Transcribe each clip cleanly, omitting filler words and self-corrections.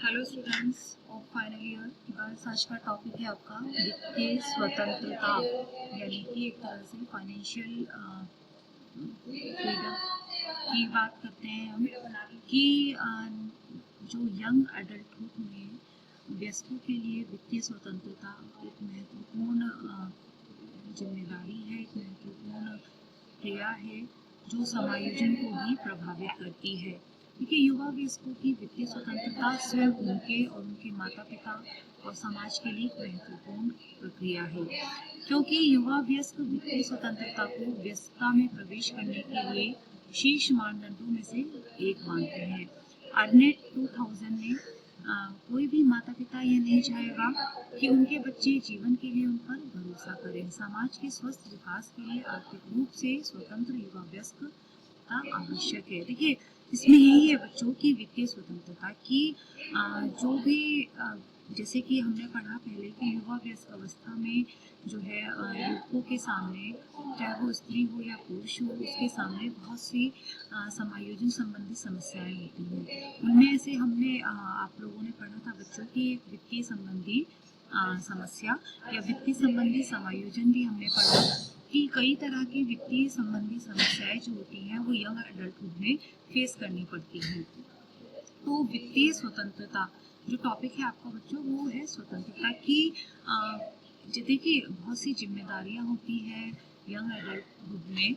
Hello students of final year. Girls आज का topic है आपका वित्तीय स्वतंत्रता, यानी कि एक तरह से फाइनेंशियल फ्रीडम की बात करते हैं हम कि जो यंग एडल्टहुड में वयस्कों के लिए वित्तीय स्वतंत्रता एक महत्वपूर्ण जिम्मेदारी है, एक महत्वपूर्ण क्रिया है जो समायोजन को भी प्रभावित करती है। देखिए, युवा वयस्कों की वित्तीय स्वतंत्रता स्वयं उनके और उनके माता पिता और समाज के लिए एक महत्वपूर्ण प्रक्रिया है, क्योंकि युवा वयस्क वित्तीय स्वतंत्रता को व्यस्तता में प्रवेश करने के लिए शीर्ष मानदंडों में से एक मानते हैं। अर्नेट 2000 ने कोई भी माता पिता ये नहीं चाहेगा कि उनके बच्चे जीवन के लिए उन पर भरोसा करें। समाज के स्वस्थ विकास के लिए आर्थिक रूप से स्वतंत्र युवा वयस्क का आवश्यक है। देखिए, इसमें यही है बच्चों की वित्तीय स्वतंत्रता की जो भी जैसे कि हमने पढ़ा पहले कि युवा वयस्क अवस्था में जो है युवकों के सामने, चाहे वो स्त्री हो या पुरुष हो, उसके सामने बहुत सी समायोजन संबंधी समस्याएं होती हैं। उनमें से हमने आप लोगों ने पढ़ा था बच्चों की एक वित्तीय संबंधी समस्या या वित्तीय संबंधी समायोजन भी हमने पढ़ा कि कई तरह की वित्तीय संबंधी समस्याएं जो होती हैं वो यंग एडल्टहुड में फेस करनी पड़ती हैं। तो वित्तीय स्वतंत्रता जो टॉपिक है आपका बच्चों, वो है स्वतंत्रता की। देखिए, बहुत सी जिम्मेदारियां होती हैं यंग एडल्टहुड में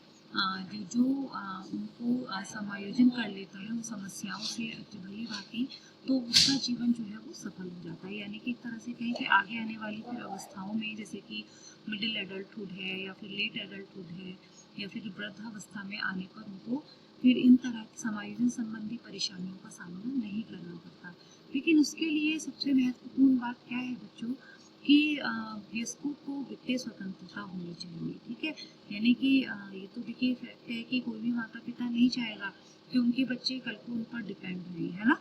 जो उनको समायोजन कर लेता है उन समस्याओं से भली भांति, तो उसका जीवन जो है वो सफल हो जाता है। यानी कि एक तरह से कहें कि आगे आने वाली फिर अवस्थाओं में, जैसे कि मिडिल एडल्टहुड है या फिर लेट एडल्टहुड है या फिर वृद्धावस्था में आने पर उनको फिर इन तरह की समायोजन संबंधी परेशानियों का सामना नहीं करना पड़ता। लेकिन उसके लिए सबसे महत्वपूर्ण बात क्या है बच्चों कि वयस्कों को वित्तीय स्वतंत्रता होनी चाहिए। ठीक है, यानी कि ये तो देखिए फैक्ट है कि कोई भी माता पिता नहीं चाहेगा कि उनके बच्चे कल को उन पर डिपेंड रहें, है ना।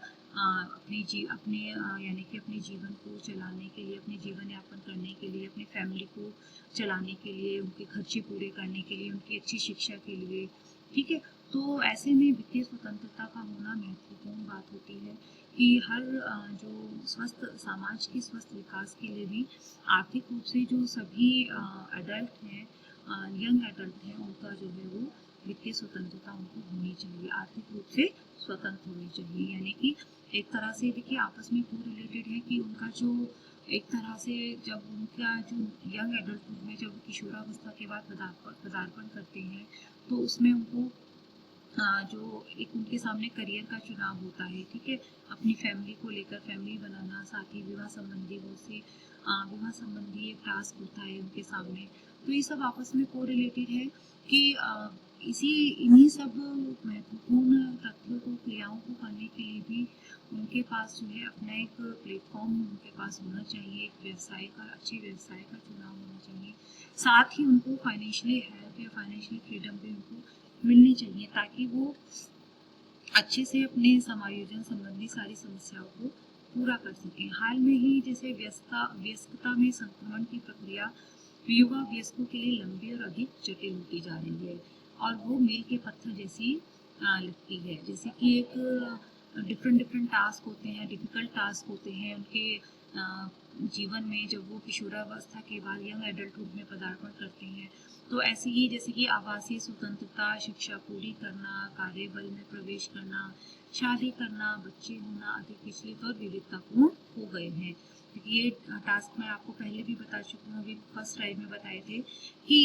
यानी कि अपने जीवन को चलाने के लिए, अपने जीवन यापन करने के लिए, अपनी फैमिली को चलाने के लिए, उनके खर्चे पूरे करने के लिए, उनकी अच्छी शिक्षा के लिए। ठीक है, तो ऐसे में वित्तीय स्वतंत्रता का होना महत्वपूर्ण बात होती है कि हर जो स्वस्थ समाज के स्वस्थ विकास के लिए भी आर्थिक रूप से जो सभी एडल्ट हैं, यंग एडल्ट हैं, उनका जो है वो वित्तीय स्वतंत्रता उनको होनी चाहिए, आर्थिक रूप से स्वतंत्र होनी चाहिए। यानी कि एक तरह से देखिए आपस में कोरिलेटेड है कि उनका जो एक तरह से जब उनका जो यंग एडल्टहुड में जब किशोरावस्था के बाद पदार्पण करते हैं तो उसमें उनको जो एक उनके सामने करियर का चुनाव होता है। ठीक है, अपनी फैमिली को लेकर फैमिली बनाना, साथ ही विवाह संबंधी विवाह संबंधी एक टास्क होता है उनके सामने। तो ये सब आपस में कोरिलेटेड है कि इन्हीं सब महत्वपूर्ण तथ्यों को, क्रियाओं को करने के लिए भी उनके पास जो है अपना एक प्लेटफॉर्म उनके पास होना चाहिए, एक अच्छे व्यवसाय का चुनाव होना चाहिए। साथ ही उनको फाइनेंशियली हेल्प या फाइनेंशियल फ्रीडम भी उनको मिलनी चाहिए ताकि वो अच्छे से अपने समायोजन संबंधी सारी समस्याओं को पूरा कर सकें। हाल में ही जैसे वयस्कता में संक्रमण की प्रक्रिया युवा वयस्कों के लिए लंबी और अधिक जटिल होती जा रही है और वो मील के पत्थर जैसी लगती है। जैसे कि एक डिफरेंट टास्क होते हैं, डिफिकल्ट टास्क होते हैं उनके जीवन में जब वो किशोरावस्था के बाद यंग एडल्टहुड में पदार्पण करते हैं। तो ऐसे ही जैसे कि आवासीय स्वतंत्रता, शिक्षा पूरी करना, कार्यबल में प्रवेश करना, शादी करना, बच्चे होना अधिक विचलित और विविधतापूर्ण हो गए हैं। ये टास्क मैं आपको पहले भी बता चुकी हूँ, अभी फर्स्ट स्लाइड में बताए थे कि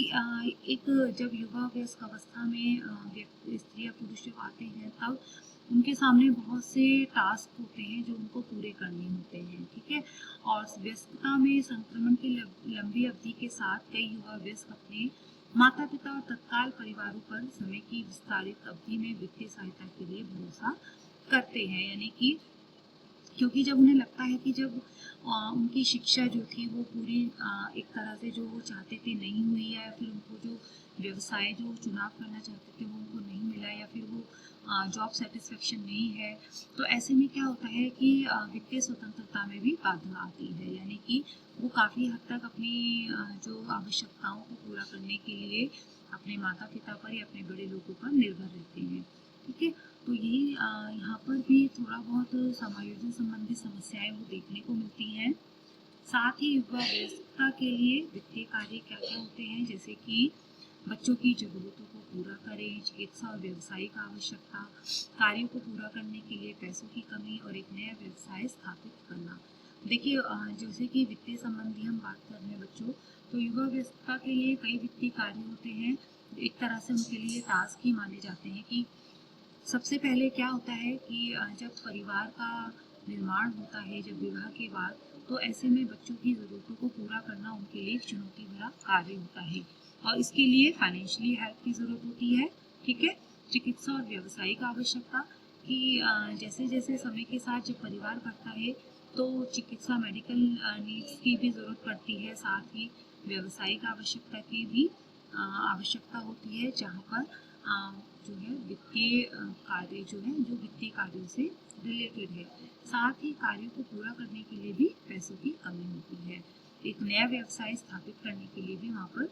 एक जब युवा वयस्क अवस्था में स्त्री या पुरुष जब आते हैं तब उनके सामने बहुत से टास्क होते हैं जो उनको पूरे करने होते हैं। ठीक है, और व्यस्तता में संक्रमण की लंबी अवधि के साथ कई युवा वयस्क अपने माता पिता और तत्काल परिवारों पर समय की विस्तारित अवधि में वित्तीय सहायता के लिए भरोसा करते हैं। यानी कि क्योंकि जब उन्हें लगता है कि जब उनकी शिक्षा जो थी वो पूरी एक तरह से जो वो चाहते थे नहीं हुई है, या फिर उनको जो व्यवसाय जो चुनाव करना चाहते थे वो उनको नहीं मिला, या फिर वो जॉब सेटिस्फेक्शन नहीं है, तो ऐसे में क्या होता है कि वित्तीय स्वतंत्रता में भी बाधा आती है। यानी कि वो काफ़ी हद तक अपनी जो आवश्यकताओं को पूरा करने के लिए अपने माता पिता पर या अपने बड़े लोगों पर निर्भर रहते हैं। ठीक है, तो यही यहाँ पर भी थोड़ा बहुत समायोजन संबंधी समस्याएं वो देखने को मिलती हैं। साथ ही युवा व्यस्तता के लिए वित्तीय कार्य क्या क्या होते हैं, जैसे कि बच्चों की जरूरतों को पूरा करें, चिकित्सा और व्यावसायिक आवश्यकता, कार्यों को पूरा करने के लिए पैसों की कमी और एक नया व्यवसाय स्थापित करना। देखिए जैसे कि वित्तीय संबंधी हम बात कर रहे हैं बच्चों, तो युवा व्यस्तता के लिए कई वित्तीय कार्य होते हैं। एक तरह से उनके लिए टास्क ही माने जाते हैं कि सबसे पहले क्या होता है कि जब परिवार का निर्माण होता है, जब विवाह के बाद, तो ऐसे में बच्चों की ज़रूरतों को पूरा करना उनके लिए एक चुनौती भरा कार्य होता है और इसके लिए फाइनेंशियली हेल्प की ज़रूरत होती है। ठीक है। चिकित्सा और व्यावसायिक आवश्यकता कि जैसे जैसे समय के साथ जब परिवार बढ़ता है तो चिकित्सा मेडिकल नीड्स की भी ज़रूरत पड़ती है, साथ ही व्यावसायिक आवश्यकता की भी आवश्यकता होती है, जहाँ पर जो है वित्तीय कार्य जो है जो वित्तीय कार्यों से रिलेटेड है। साथ ही कार्यों को पूरा करने के लिए भी पैसों की कमी होती है। एक नया व्यवसाय स्थापित करने के लिए भी वहाँ पर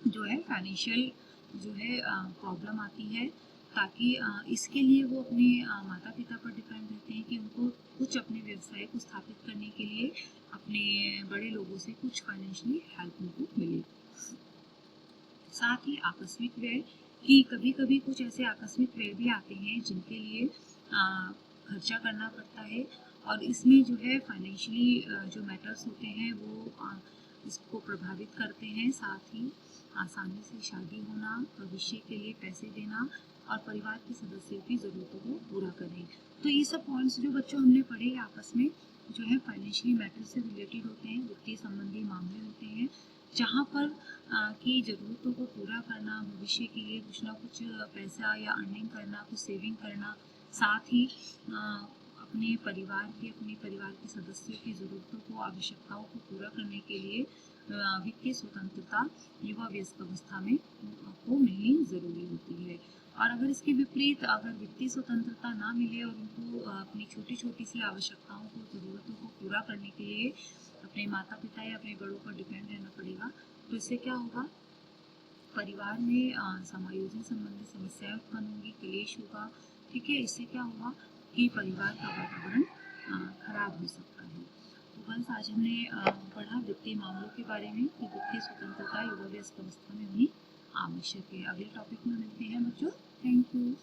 जो है फाइनेंशियल जो है प्रॉब्लम आती है, ताकि इसके लिए वो अपने माता पिता पर डिपेंड रहते हैं कि उनको कुछ अपने व्यवसाय को स्थापित करने के लिए अपने बड़े लोगों से कुछ फाइनेंशियली हेल्प उनको मिले। साथ ही आकस्मिक व्यय कि कभी कभी कुछ ऐसे आकस्मिक व्यय भी आते हैं जिनके लिए खर्चा करना पड़ता है और इसमें जो है फाइनेंशियली जो मैटर्स होते हैं वो इसको प्रभावित करते हैं। साथ ही आसानी से शादी होना, भविष्य के लिए पैसे देना और परिवार के सदस्यों की ज़रूरतों को पूरा करें। तो ये सब पॉइंट्स जो बच्चों हमने पढ़े आपस में जो है फाइनेंशियली मैटर से रिलेटेड होते हैं, वित्तीय संबंधी मामले होते हैं, जहाँ पर की ज़रूरतों को पूरा करना, भविष्य के लिए कुछ ना कुछ पैसा या अर्निंग करना, कुछ सेविंग करना, साथ ही अपने परिवार के सदस्यों की ज़रूरतों को, आवश्यकताओं को पूरा करने के लिए वित्तीय स्वतंत्रता युवा व्यस्त अवस्था में को मिलनी ज़रूरी होती है। और अगर इसके विपरीत अगर वित्तीय स्वतंत्रता ना मिले और उनको अपनी छोटी छोटी सी आवश्यकताओं को, ज़रूरतों को पूरा करने के लिए अपने माता पिता या अपने बड़ों पर डिपेंड रहना पड़ेगा, तो इससे क्या होगा, परिवार में समायोजन संबंधी समस्याएं उत्पन्न होंगी, क्लेश होगा। ठीक है। इससे क्या होगा कि परिवार का वातावरण खराब हो सकता है। तो बस आज हमने पढ़ा वित्तीय मामलों के बारे में कि वित्तीय स्वतंत्रता युवा व्यस्त अवस्था में होनी आवश्यक है। अगले टॉपिक में मिलते हैं बच्चों। Thank you.